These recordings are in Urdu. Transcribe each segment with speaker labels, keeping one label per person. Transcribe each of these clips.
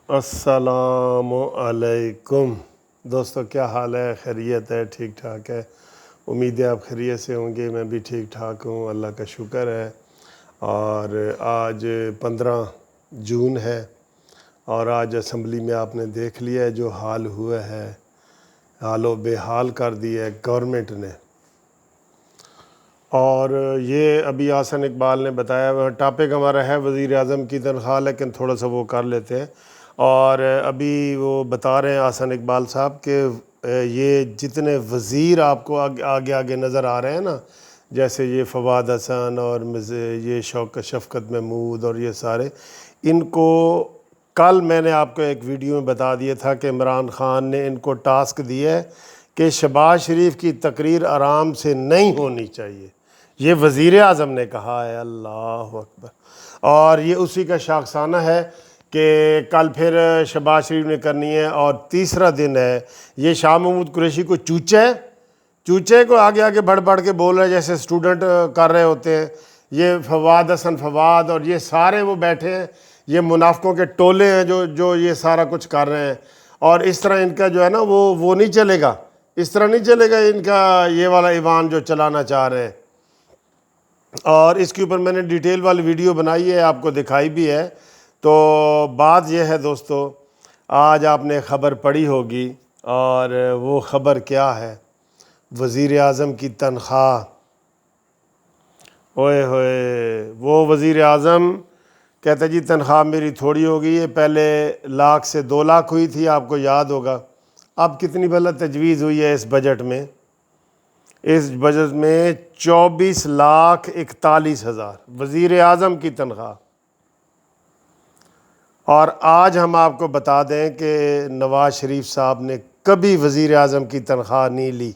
Speaker 1: السلام علیکم دوستو، کیا حال ہے؟ خیریت ہے؟ ٹھیک ٹھاک ہے؟ امید ہے آپ خیریت سے ہوں گے۔ میں بھی ٹھیک ٹھاک ہوں، اللہ کا شکر ہے۔ اور آج 15 جون ہے، اور آج اسمبلی میں آپ نے دیکھ لیا ہے جو حال ہوا ہے، حال و بے حال کر دیا ہے گورنمنٹ نے۔ اور یہ ابھی حسن اقبال نے بتایا، ٹاپک ہمارا ہے وزیر اعظم کی تنخواہ، لیکن تھوڑا سا وہ کر لیتے ہیں۔ اور ابھی وہ بتا رہے ہیں حسن اقبال صاحب کہ یہ جتنے وزیر آپ کو آگے آگے نظر آ رہے ہیں نا، جیسے یہ فواد حسن اور یہ شفقت محمود اور یہ سارے، ان کو کل میں نے آپ کو ایک ویڈیو میں بتا دیا تھا کہ عمران خان نے ان کو ٹاسک دیا ہے کہ شہباز شریف کی تقریر آرام سے نہیں ہونی چاہیے۔ یہ وزیر اعظم نے کہا ہے، اللہ اکبر۔ اور یہ اسی کا شاخسانہ ہے کہ کل پھر شہباز شریف نے کرنی ہے، اور تیسرا دن ہے۔ یہ شاہ محمود قریشی کو چوچے کو آگے آگے بڑھ بڑھ کے بول رہے ہیں جیسے اسٹوڈنٹ کر رہے ہوتے ہیں۔ یہ فواد حسن فواد اور یہ سارے وہ بیٹھے ہیں، یہ منافقوں کے ٹولے ہیں جو یہ سارا کچھ کر رہے ہیں۔ اور اس طرح ان کا جو ہے نا وہ نہیں چلے گا، اس طرح نہیں چلے گا ان کا یہ والا ایوان جو چلانا چاہ رہے ہیں۔ اور اس کے اوپر میں نے ڈیٹیل والی ویڈیو بنائی ہے، آپ کو دکھائی بھی ہے۔ تو بات یہ ہے دوستو، آج آپ نے خبر پڑھی ہوگی، اور وہ خبر کیا ہے؟ وزیر اعظم کی تنخواہ، اوئے ہوئے، وہ وزیر اعظم کہتا جی تنخواہ میری تھوڑی ہو گئی ہے، پہلے 1,00,000 سے 2,00,000 ہوئی تھی، آپ کو یاد ہوگا۔ اب کتنی بھلا تجویز ہوئی ہے اس بجٹ میں؟ اس بجٹ میں 24,41,000 وزیر اعظم کی تنخواہ۔ اور آج ہم آپ کو بتا دیں کہ نواز شریف صاحب نے کبھی وزیر اعظم کی تنخواہ نہیں لی۔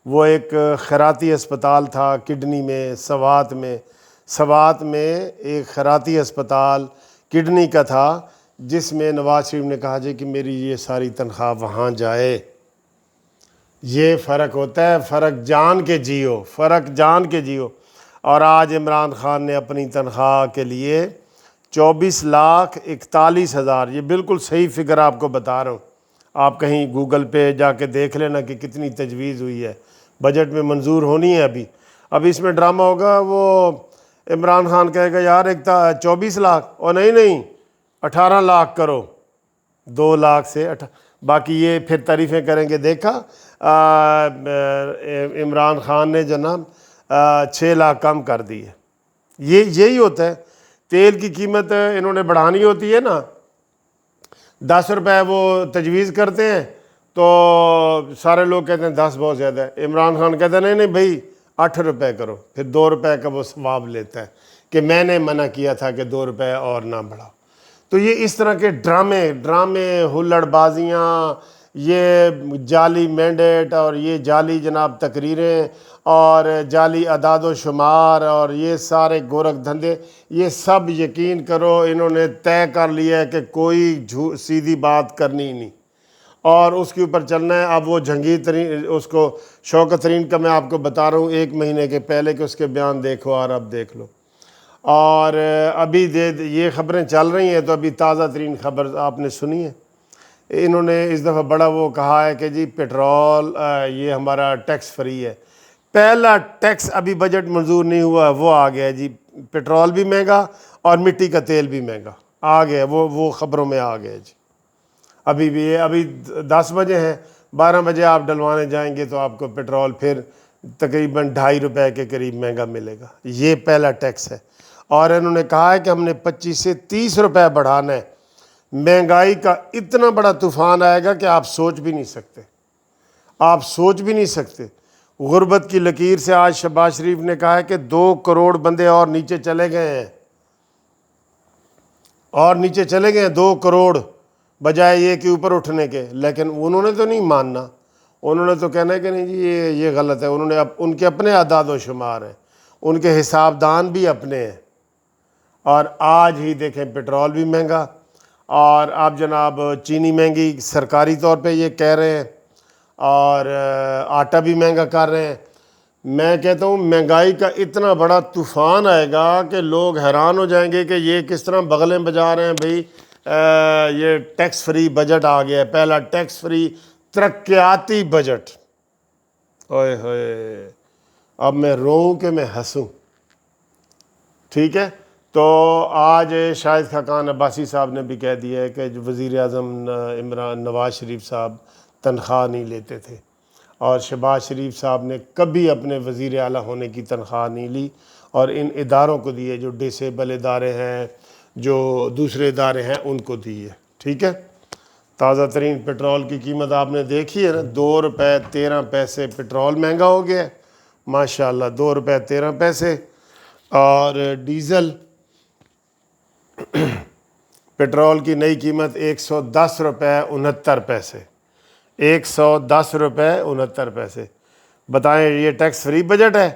Speaker 1: وہ ایک خیراتی اسپتال تھا کڈنی میں، سوات میں ایک خیراتی اسپتال کڈنی کا تھا، جس میں نواز شریف نے کہا جی کہ میری یہ ساری تنخواہ وہاں جائے۔ یہ فرق ہوتا ہے، فرق جان کے جیو۔ اور آج عمران خان نے اپنی تنخواہ کے لیے 24,41,000، یہ بالکل صحیح فگر آپ کو بتا رہا ہوں، آپ کہیں گوگل پہ جا کے دیکھ لینا کہ کتنی تجویز ہوئی ہے، بجٹ میں منظور ہونی ہے۔ ابھی اس میں ڈرامہ ہوگا، وہ عمران خان کہے گا یار 24 لاکھ، اور نہیں 18 لاکھ کرو، 2,00,000 سے باقی یہ پھر تعریفیں کریں گے۔ دیکھا عمران خان نے جناب 6 لاکھ کم کر دی ہے۔ یہی ہوتا ہے، تیل کی قیمت انہوں نے بڑھانی ہوتی ہے نا، 10 روپے وہ تجویز کرتے ہیں تو سارے لوگ کہتے ہیں 10 بہت زیادہ ہے۔ عمران خان کہتا ہے نہیں بھائی 8 روپے کرو، پھر 2 روپے کا وہ ثواب لیتا ہے کہ میں نے منع کیا تھا کہ 2 روپے اور نہ بڑھاؤ۔ تو یہ اس طرح کے ڈرامے ہلڑ بازیاں، یہ جعلی مینڈیٹ اور یہ جعلی جناب تقریریں اور جعلی اعداد و شمار اور یہ سارے گورکھ دھندے، یہ سب یقین کرو انہوں نے طے کر لیا ہے کہ کوئی سیدھی بات کرنی نہیں، اور اس کے اوپر چلنا ہے۔ اب وہ جہانگیر ترین، اس کو شوکت ترین کا میں آپ کو بتا رہا ہوں 1 مہینے کے پہلے کہ اس کے بیان دیکھو، اور اب دیکھ لو۔ اور ابھی یہ خبریں چل رہی ہیں، تو ابھی تازہ ترین خبر آپ نے سنی ہے، انہوں نے اس دفعہ بڑا وہ کہا ہے کہ جی پیٹرول یہ ہمارا ٹیکس فری ہے۔ پہلا ٹیکس ابھی بجٹ منظور نہیں ہوا، وہ آ گیا جی، پیٹرول بھی مہنگا اور مٹی کا تیل بھی مہنگا آ گیا، وہ خبروں میں آ گیا جی۔ ابھی 10 بجے ہیں، 12 بجے آپ ڈلوانے جائیں گے تو آپ کو پیٹرول پھر تقریباً 2.5 روپے کے قریب مہنگا ملے گا۔ یہ پہلا ٹیکس ہے، اور انہوں نے کہا ہے کہ ہم نے 25 سے 30 روپے بڑھانا ہے۔ مہنگائی کا اتنا بڑا طوفان آئے گا کہ آپ سوچ بھی نہیں سکتے۔ غربت کی لکیر سے آج شہباز شریف نے کہا ہے کہ 2 کروڑ بندے اور نیچے چلے گئے ہیں، 2 کروڑ، بجائے یہ کہ اوپر اٹھنے کے۔ لیکن انہوں نے تو نہیں ماننا، انہوں نے تو کہنا ہے کہ نہیں جی یہ غلط ہے۔ ان کے اپنے اعداد و شمار ہیں، ان کے حساب دان بھی اپنے ہیں۔ اور آج ہی دیکھیں پیٹرول بھی مہنگا، اور آپ جناب چینی مہنگی سرکاری طور پہ یہ کہہ رہے ہیں، اور آٹا بھی مہنگا کر رہے ہیں۔ میں کہتا ہوں مہنگائی کا اتنا بڑا طوفان آئے گا کہ لوگ حیران ہو جائیں گے کہ یہ کس طرح بغلیں بجا رہے ہیں بھئی، یہ ٹیکس فری بجٹ آ گیا ہے، پہلا ٹیکس فری ترقیاتی بجٹ. اوئے ہوئے، اب میں روؤں کہ میں ہنسوں. ٹھیک ہے، تو آج شاہد خاقان عباسی صاحب نے بھی کہہ دیا ہے کہ جو وزیر اعظم نواز شریف صاحب تنخواہ نہیں لیتے تھے، اور شہباز شریف صاحب نے کبھی اپنے وزیر اعلیٰ ہونے کی تنخواہ نہیں لی، اور ان اداروں کو دیے، جو ڈسیبل ادارے ہیں، جو دوسرے ادارے ہیں، ان کو دیے. ٹھیک ہے، تازہ ترین پٹرول کی قیمت آپ نے دیکھی ہے نا، 2 روپے 13 پیسے پٹرول مہنگا ہو گیا ہے ماشاءاللہ، 2 روپے 13 پیسے. اور ڈیزل، پٹرول کی نئی قیمت 110 روپے 69 پیسے، 110 روپے 69 پیسے. بتائیں یہ ٹیکس فری بجٹ ہے؟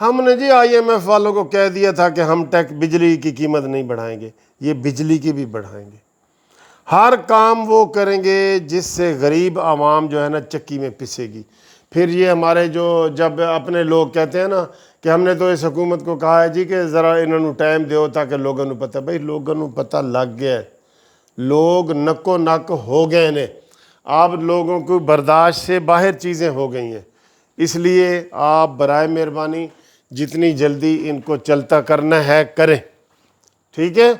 Speaker 1: ہم نے جی آئی ایم ایف والوں کو کہہ دیا تھا کہ ہم بجلی کی قیمت نہیں بڑھائیں گے، یہ بجلی کی بھی بڑھائیں گے. ہر کام وہ کریں گے جس سے غریب عوام جو ہے نا چکی میں پسے گی. پھر یہ ہمارے جب اپنے لوگ کہتے ہیں نا کہ ہم نے تو اس حکومت کو کہا ہے جی کہ ذرا انہوں نے ٹائم دیو تاکہ لوگوں کو پتہ. بھائی لوگوں کو پتہ لگ گیا ہے، لوگ نکو نک ہو گئے ہیں، اب لوگوں کو برداشت سے باہر چیزیں ہو گئی ہیں. اس لیے آپ برائے مہربانی جتنی جلدی ان کو چلتا کرنا ہے کریں. ٹھیک ہے،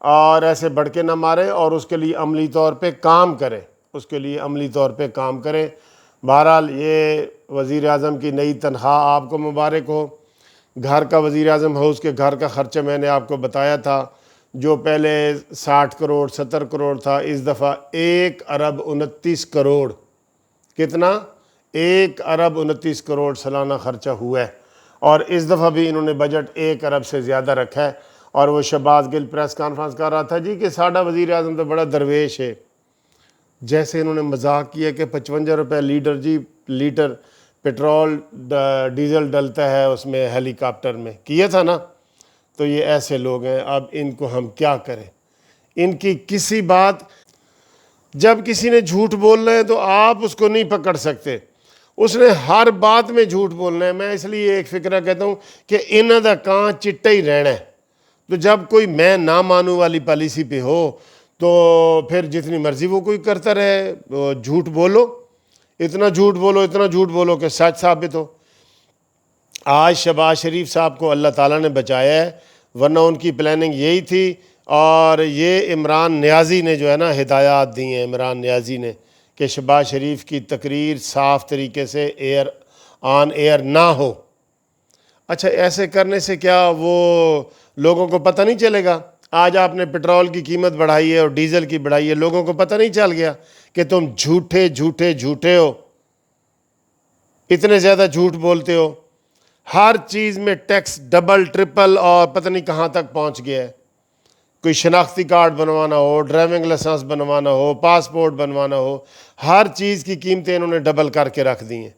Speaker 1: اور ایسے بڑھ کے نہ مارے، اور اس کے لیے عملی طور پہ کام کریں، اس کے لیے عملی طور پہ کام کریں. بہرحال یہ وزیر اعظم کی نئی تنخواہ آپ کو مبارک ہو. گھر کا وزیر اعظم ہاؤس کے گھر کا خرچہ میں نے آپ کو بتایا تھا، جو پہلے 60 کروڑ 70 کروڑ تھا، اس دفعہ 1 ارب 29 کروڑ. کتنا؟ 1 ارب 29 کروڑ سالانہ خرچہ ہوا ہے. اور اس دفعہ بھی انہوں نے بجٹ 1 ارب سے زیادہ رکھا ہے. اور وہ شہباز گل پریس کانفرنس کر رہا تھا جی کہ ساڈا وزیر اعظم تو بڑا درویش ہے. جیسے انہوں نے مذاق کیا کہ 55 روپے لیٹر پٹرول ڈیزل ڈلتا ہے اس میں ہیلی کاپٹر میں، کیا تھا نا. تو یہ ایسے لوگ ہیں، اب ان کو ہم کیا کریں؟ ان کی کسی بات، جب کسی نے جھوٹ بولنا ہے تو آپ اس کو نہیں پکڑ سکتے، اس نے ہر بات میں جھوٹ بولنا ہے. میں اس لیے ایک فکرہ کہتا ہوں کہ انہاں دا کان چٹا ہی رہنا ہے. تو جب کوئی میں نہ مانوں والی پالیسی پہ ہو تو پھر جتنی مرضی وہ کوئی کرتا رہے، جھوٹ بولو، اتنا جھوٹ بولو کہ سچ ثابت ہو. آج شہباز شریف صاحب کو اللہ تعالیٰ نے بچایا ہے، ورنہ ان کی پلاننگ یہی تھی. اور یہ عمران نیازی نے جو ہے نا ہدایات دی ہیں، عمران نیازی نے، کہ شہباز شریف کی تقریر صاف طریقے سے آن ایئر نہ ہو. اچھا، ایسے کرنے سے کیا وہ لوگوں کو پتہ نہیں چلے گا؟ آج آپ نے پٹرول کی قیمت بڑھائی ہے اور ڈیزل کی بڑھائی ہے، لوگوں کو پتہ نہیں چل گیا کہ تم جھوٹے ہو، اتنے زیادہ جھوٹ بولتے ہو. ہر چیز میں ٹیکس ڈبل ٹرپل اور پتہ نہیں کہاں تک پہنچ گیا ہے. کوئی شناختی کارڈ بنوانا ہو، ڈرائیونگ لائسنس بنوانا ہو، پاسپورٹ بنوانا ہو، ہر چیز کی قیمتیں انہوں نے ڈبل کر کے رکھ دی ہیں.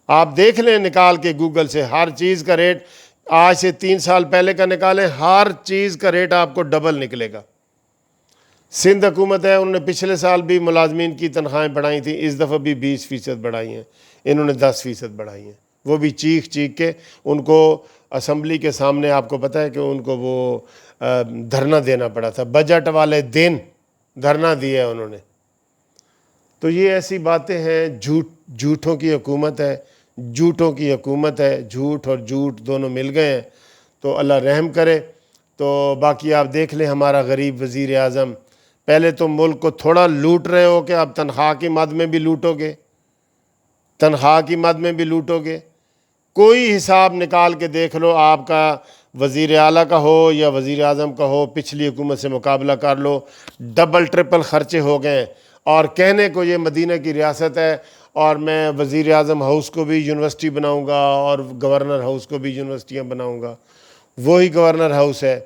Speaker 1: آپ دیکھ لیں نکال کے گوگل سے، ہر چیز کا ریٹ آج سے 3 سال پہلے کا نکالیں، ہر چیز کا ریٹ آپ کو ڈبل نکلے گا. سندھ حکومت ہے، انہوں نے پچھلے سال بھی ملازمین کی تنخواہیں بڑھائی تھیں، اس دفعہ بھی 20% بڑھائی ہیں، انہوں نے 10% بڑھائی ہیں. وہ بھی چیخ کے ان کو اسمبلی کے سامنے، آپ کو پتہ ہے کہ ان کو وہ دھرنا دینا پڑا تھا، بجٹ والے دن دھرنا دیا انہوں نے. تو یہ ایسی باتیں ہیں، جھوٹوں کی حکومت ہے، جھوٹ اور جھوٹ دونوں مل گئے ہیں. تو اللہ رحم کرے. تو باقی آپ دیکھ لیں ہمارا غریب وزیر اعظم، پہلے تو ملک کو تھوڑا لوٹ رہے ہو کہ اب تنخواہ کی مد میں بھی لوٹو گے. کوئی حساب نکال کے دیکھ لو، آپ کا وزیر اعلیٰ کا ہو یا وزیر اعظم کا ہو، پچھلی حکومت سے مقابلہ کر لو، ڈبل ٹرپل خرچے ہو گئے ہیں. اور کہنے کو یہ مدینہ کی ریاست ہے اور میں وزیر اعظم ہاؤس کو بھی یونیورسٹی بناؤں گا اور گورنر ہاؤس کو بھی یونیورسٹیاں بناؤں گا. وہی گورنر ہاؤس ہے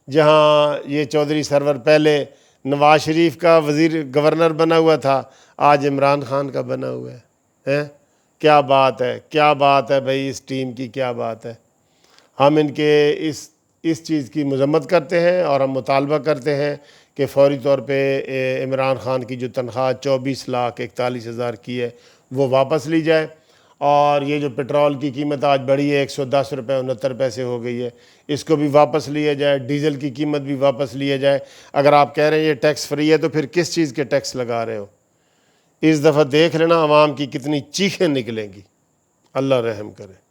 Speaker 1: جہاں یہ چودھری سرور پہلے نواز شریف کا گورنر بنا ہوا تھا، آج عمران خان کا بنا ہوا ہے. کیا بات ہے بھائی، اس ٹیم کی کیا بات ہے. ہم ان کے اس چیز کی مذمت کرتے ہیں اور ہم مطالبہ کرتے ہیں کہ فوری طور پہ عمران خان کی جو تنخواہ 24,41,000 کی ہے وہ واپس لی جائے. اور یہ جو پیٹرول کی قیمت آج بڑھی ہے 110 روپے 69 پیسے ہو گئی ہے، اس کو بھی واپس لیا جائے، ڈیزل کی قیمت بھی واپس لیا جائے۔ اگر آپ کہہ رہے ہیں یہ ٹیکس فری ہے تو پھر کس چیز کے ٹیکس لگا رہے ہو؟ اس دفعہ دیکھ لینا عوام کی کتنی چیخیں نکلیں گی۔ اللہ رحم کرے۔